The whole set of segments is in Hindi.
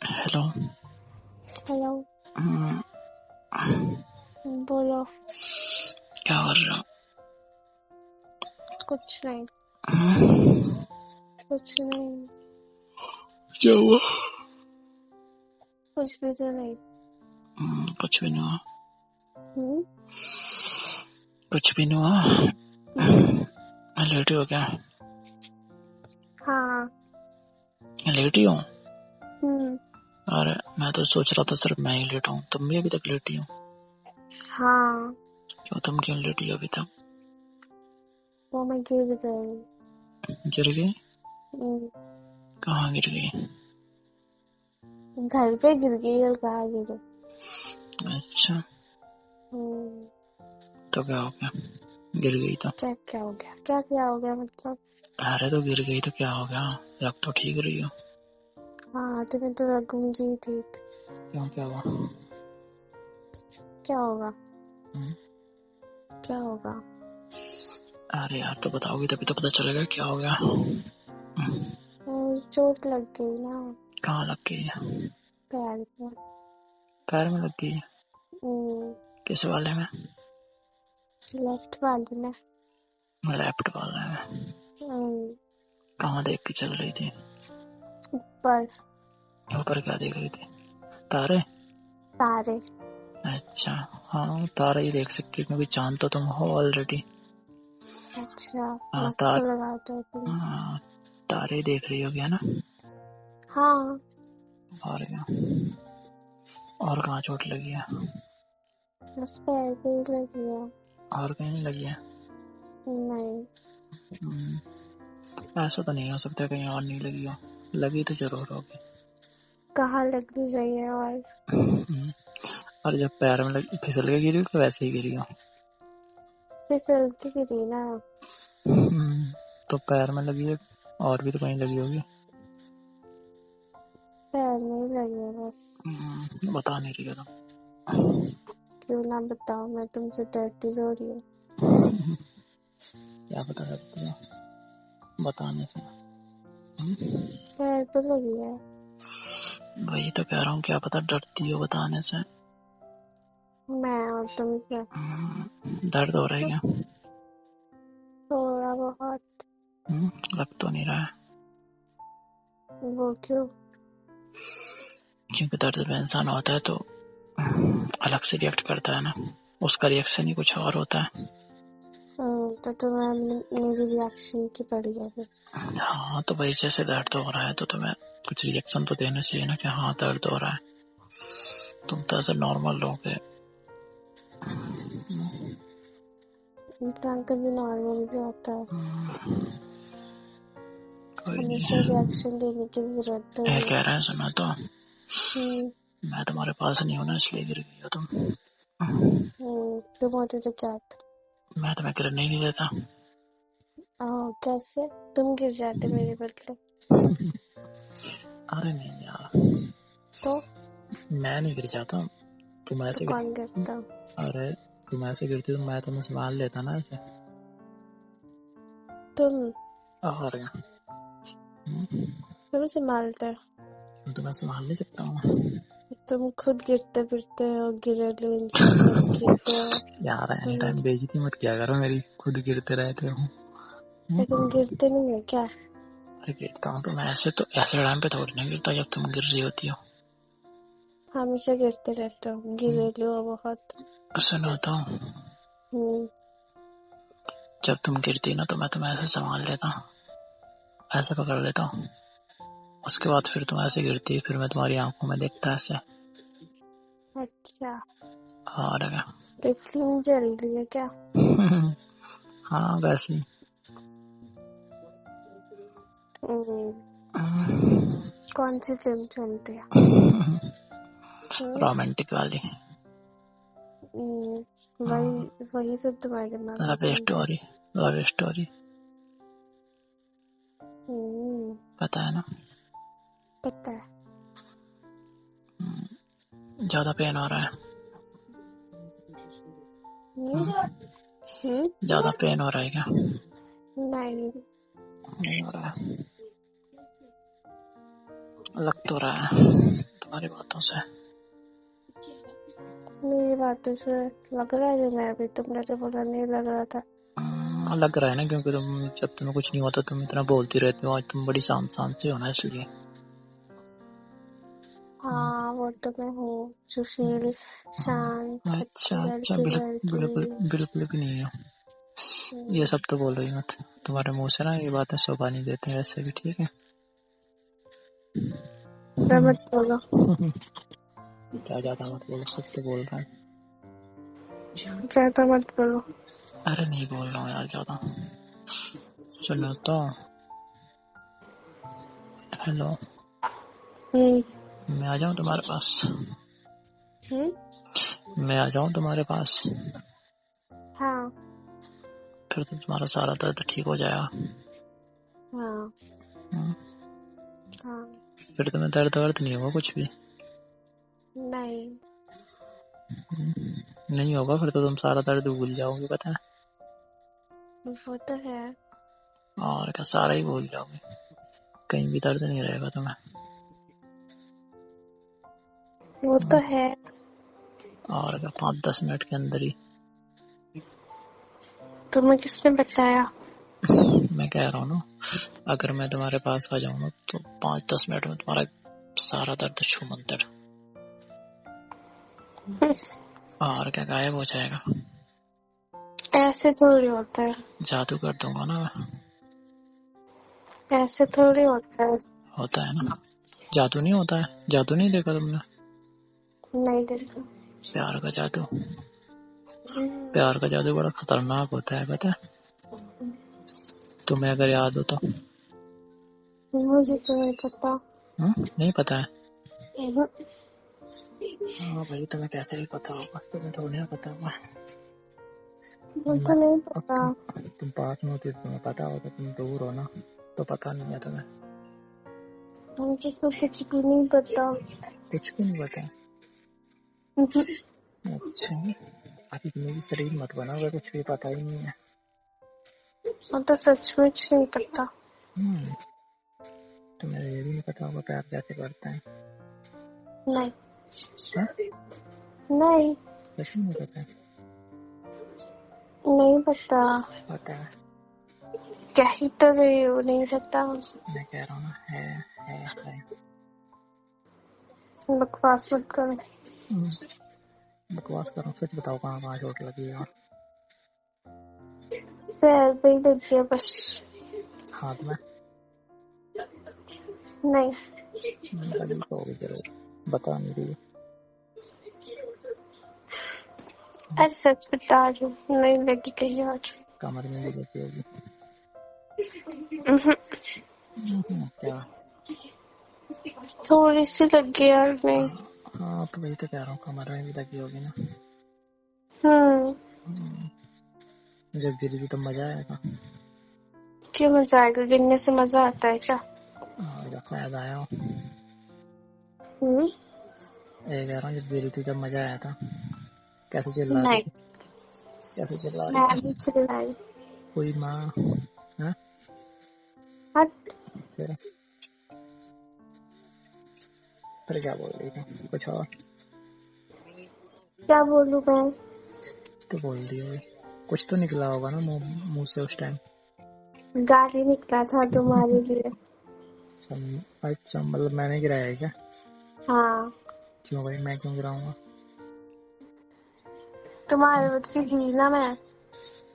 हेलो। हेलो। हम्म, बोलो। क्या कर रहे हो? कुछ नहीं। हम्म, कुछ नहीं। क्या हुआ? कुछ भी तो नहीं। कुछ भी नहीं हुआ। हम्म। कुछ भी नहीं हुआ। हम्म। लेटी हो क्या? हाँ। लेटी हो? हम्म। अरे मैं तो सोच रहा था सिर्फ मैं ही लेट हूँ, तुम भी अभी तक लेटी हो? हाँ। क्यों, तुम क्यों लेटी हो अभी तक? वो मैं गिर गई। गिर गई? हम्म, कहाँ गिर गई? घर पे गिर गई और कहाँ गिरी? अच्छा, हम्म। तो क्या हो गया? गिर गई तो? क्या हो गया? क्या हो गया मतलब? अरे तो गिर गई तो क्या हो गया? लग तो ठीक रही हो। हाँ, तुम्हें तो लगूंगी ठीक। क्यों, क्या हुआ? क्या होगा? हम्म, क्या होगा? अरे यार, तो बताओगी तभी तो पता चलेगा क्या हो गया। चोट लग गई ना। कहाँ लग गई है? पैर में। पैर में लग गई है? हम्म, किस वाले में? लेफ्ट वाली में। लेफ्ट वाले में? हम्म, कहाँ देख के चल रही थी? ऊपर। ऊपर क्या देख रही थी? तारे? तारे। अच्छा, हाँ तारे ही देख सकती है क्योंकि चांद तो तुम हो ऑलरेडी। अच्छा, हाँ मस्त लगा तो तुम। हाँ, तारे ही देख रही होगी है ना? हाँ। और क्या? और कहाँ चोट लगी है? बस पैर पे ही लगी है। और कहीं नहीं लगी है? नहीं। ऐसा तो नहीं हो सकता कहीं और नहीं लगी हो। लगी तो जरूर होगी। कहाँ लग रही है? और हम्म, और जब पैर में लगी फिसल के गिरी हो तो वैसे ही गिरी हो? फिसल के गिरी ना। तो पैर में लगी है, और भी तो कहीं लगी होगी। पैर में ही लगी है बस। बता नहीं रही हो तुम। क्यों ना बताओ, मैं तुमसे डरती थोड़ी हूँ। क्या पता करती हो बताने से? पैर पे लगी है। वही तो कह रहा हूँ, क्या पता डरती हो बताने से। मैं और तुम क्या? दर्द हो रहा है क्या? थोड़ा बहुत। लग तो नहीं रहा है। वो क्यों? क्योंकि दर्द में इंसान होता है तो अलग से रिएक्ट करता है ना, उसका रिएक्शन ही कुछ और होता है। तो तुम्हें मेरी रिएक्शन की पड़ी है फिर। हाँ तो भाई जैसे दर्द हो रहा है तो तुम्हें कुछ रिएक्शन तो देना चाहिए ना कि हाँ दर्द हो रहा है। तुम तो ऐसे नॉर्मल लोग है। इंसान कभी नॉर्मल भी होता है। कोई हमेशा नहीं, रिएक्शन देने की जरूरत ये थोड़ी है। कह रहा है सुना तो। हम्म। मैं तुम्हारे पास नहीं हूँ ना, इसलिए गिर गई हो तुम। तुम होते तो क्या होता? मैं तुम्हें गिरने ही नहीं देता। कैसे? तुम गिर जाते मेरे बदले। अरे नहीं यार, तो मैं नहीं गिर जाता। तुम ऐसे कौन गिर। गिरता? अरे तुम ऐसे गिरती तो मैं तुम्हें संभाल लेता ना ऐसे। तुम और क्या? तुम संभालते हो? तुम्हें संभाल नहीं सकता हूँ? तुम खुद गिरते फिरते हो, गिरलू इंसान बन गिरते हो। यार एनी टाइम बेइज्जती मत किया करो मेरी, खुद गिरते रहते हो। तो तुम गिरते नहीं हो क्या? अरे गिरता हूँ तो मैं ऐसे टाइम पे थोड़ी ना गिरता जब तुम गिर रही होती हो। हमेशा गिरते रहते हो, गिरलू हो बहुत। सुनो तो, हम्म। जब तुम गिरती ना तो मैं तुम्हें ऐसे संभाल लेता, ऐसे पकड़ लेता हूँ। उसके बाद फिर तुम ऐसे गिरती, फिर मैं तुम्हारी आंखों में देखता ऐसे। अच्छा, और क्या? तो फिल्म चल रही है क्या? हाँ वैसे ही। कौन सी फिल्म चल रही है? रोमांटिक वाली। वही सब तुम्हारे दिमाग में लव चलता है। स्टोरी। Love story. पता है ना? पता है। ज्यादा पेन हो रहा है? ज्यादा पेन हो रहा है क्या? नहीं। नहीं हो रहा है? लग तो रहा है तुम्हारी बातों से। मेरी बातों से लग रहा है मैं अभी तुमने जो बोला नहीं लग रहा था। लग रहा है ना, क्योंकि तुम जब तुम्हें कुछ नहीं होता तुम इतना बोलती रहती हो, आज तुम बड़ी शांत शांत से हो ना, इसलिए। हाँ वो तो मैं हूँ, सुशील शांत अच्छा अच्छी अच्छा, लड़की बिल्कुल लड़की। बिल्कुल भी नहीं हो। ये सब तो बोलो ही मत, तुम्हारे मुंह से ना ये बातें शोभा नहीं देते वैसे भी, ठीक है। मत बोलो। क्या ज्यादा मत बोलो, सच तो बोल रहा है। ज्यादा मत बोलो। अरे नहीं बोल रहा हूँ यार ज्यादा। सुनो तो, हेलो, मैं आ जाऊँ तुम्हारे पास? मैं आ जाऊँ तुम्हारे पास? हाँ फिर तो तुम्हारा सारा दर्द ठीक हो जाएगा। हाँ हम्म, हाँ। फिर तुम्हें दर्द वर्द नहीं होगा कुछ भी? नहीं नहीं होगा, फिर तो तुम सारा दर्द भूल जाओगे, पता है। वो तो है। और क्या, सारा ही भूल जाओगे, कहीं भी दर्द नहीं रहेगा तुम्हें। वो तो है। और क्या, 5-10 मिनट के अंदर ही। तुम्हें किसने बताया? मैं कह रहा हूँ ना, अगर मैं तुम्हारे पास आ जाऊँ ना तो 5-10 मिनट में तुम्हारा सारा दर्द छूमंतर और क्या गायब हो जाएगा। ऐसे थोड़ी होता है। जादू कर दूंगा ना मैं। ऐसे थोड़ी होता है। होता है ना, जादू नहीं होता है? जादू नहीं देखा तुमने? नहीं देखा। प्यार का जादू, प्यार का जादू बड़ा खतरनाक होता है, पता है तुम्हें, अगर याद हो तो। मुझे तो नहीं पता। नहीं पता है? हाँ भाई, तुम्हें कैसे भी पता होगा, तुम्हें थोड़ी ना पता होगा। मुझे नहीं पता। तुम पास में होती तो तुम्हें पता होता, तुम दूर हो ना तो पता नहीं है तुम्हें। मुझे तो कुछ भी नहीं पता। कुछ भी नहीं पता? अच्छा, अभी तुम भी शरीर मत बनाओ, कुछ भी पता ही नहीं है। तो सचमुच नहीं पता। तुम्हें ये भी नहीं पता होगा प्यार कैसे करते हैं? नहीं हाँ? नहीं सच में नहीं पता? नहीं पता। पता है। क्या ही तो रही हो, नहीं पता। मैं कह रहा हूँ ना, है। बकवास मत करो। बकवास कर रहा हूँ, सच बताओ कहाँ कहाँ चोट लगी है? पैर पे ही लग गया बस। हाथ में? नहीं लगी तो होगी जरूर, बता नहीं रही। अरे सच बता रही हूँ, नहीं लगी कहीं और। कमर में भी लगी होगी। क्या? थोड़ी सी लगी यार नहीं। हाँ तो वही तो कह रहा हूँ, कमर में भी लगी होगी ना। जब गिरी तो मजा आएगा। क्यों मजा आएगा, गिरने से मजा आता है क्या? जब शायद आया हो। ये कह रहा हूँ, जब गिरी थी जब मजा आया था। कैसे चिल्ला रही नहीं थी? कैसे चिल्ला रही मैं थी? नहीं चिल्लाई। कोई माँ? हाँ? हट। फिर क्या बोल रही थी, कुछ और? क्या बोलूं मैं? तो बोल रही होगी, कुछ तो निकला होगा ना मुंह से उस टाइम। गाली निकला था तुम्हारे लिए। अच्छा, मतलब मैंने गिराया है क्या? हाँ क्यों भाई, मैं क्यों गिराऊंगा? तुम्हारे वजह से गिरी ना मैं।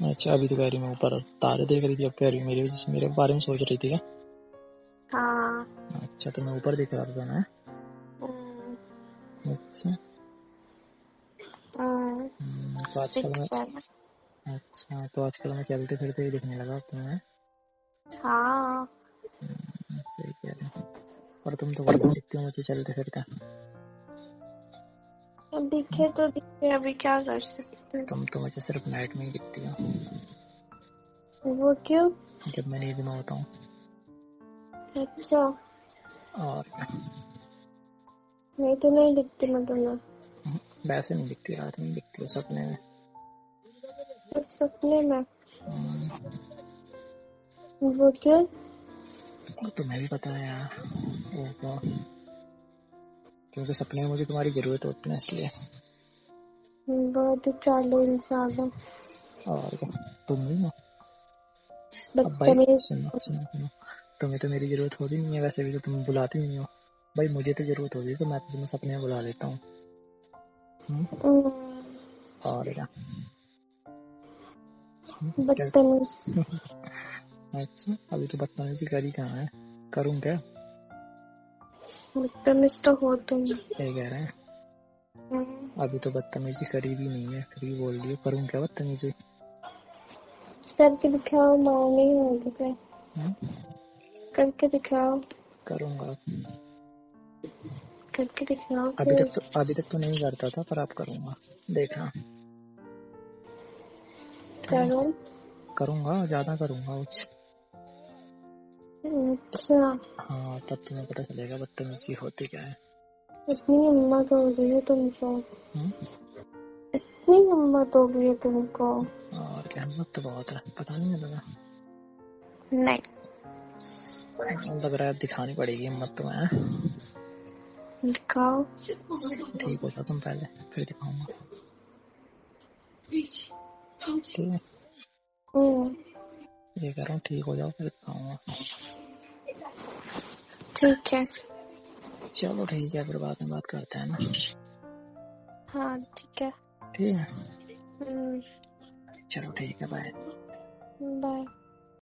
अच्छा, अभी तो कह रही मैं ऊपर तारे देख रही थी, अब कह रही मेरी वजह से मेरे बारे में सोच रही थी क्या? हाँ अच्छा, तो मैं ऊपर दिख रहा था ना? अच्छा। तो आजकल मैं, अच्छा तो आजकल मैं चलते फिरते ही दिखने लगा तुम्हें? हाँ सही कह रहे हो, पर तुम तो वही नहीं दिखती हो मुझे चलते फिरते। दिखे तो दिखे, अभी क्या कर सकते। तुम तो मुझे सिर्फ नाइट में ही दिखती हो। वो क्यों? जब मैं नींद में होता हूँ। अच्छा और नहीं तो नहीं दिखती मैं तुम्हें। वैसे नहीं दिखती, रात में दिखती हो, सपने में। सपने में? हम्म, वो क्यों? तुम्हें भी पता है यार वो तो, क्योंकि सपने में मुझे तुम्हारी जरूरत होती है इसलिए। बहुत ही चालू इंसान हो। और क्या, तुम भी हो। अब भाई बदतमीज। सुनो, तुम्हें तो मेरी जरूरत होती नहीं है, वैसे भी तो तुम बुलाती नहीं हो। भाई मुझे तो जरूरत होती है तो मैं तो तुम्हें सपने में बुला लेता हूँ। और क्या। क्या बदतमीज। अच्छा, अभी तो बदतमीजी करी कहाँ है, करूँ क्या? बदतमीज तो हो तुम। ये कह रहे हैं अभी तो बदतमीजी करी भी नहीं है, फिर भी बोल रही हो करूँ क्या बदतमीजी? करके दिखाओ, माँ नहीं होगी क्या? करके दिखाओ। करूँगा। करके दिखाओ अभी फिर। तक तो नहीं करता था, पर अब करूँगा, देखना। करो। करूँगा, ज्यादा करूँगा कुछ। अच्छा, हाँ, तब तुम्हें पता चलेगा बदतमीजी होती क्या है। इतनी हिम्मत हो गई है तुमको? इतनी हिम्मत हो गई है तुमको? और क्या, हिम्मत तो बहुत है, पता नहीं है तुम्हें? नहीं। लग रहा है दिखानी पड़ेगी हिम्मत तुम्हें। दिखाओ। ठीक हो जाओ तुम पहले, फिर दिखाऊंगा। ठीक है, ये कह रहा हूँ ठीक हो जाओ फिर दिखाऊंगा। ठीक है। चलो ठीक है, फिर बाद में बात करते हैं ना। हाँ ठीक है। ठीक है, चलो ठीक है, बाय। बाय।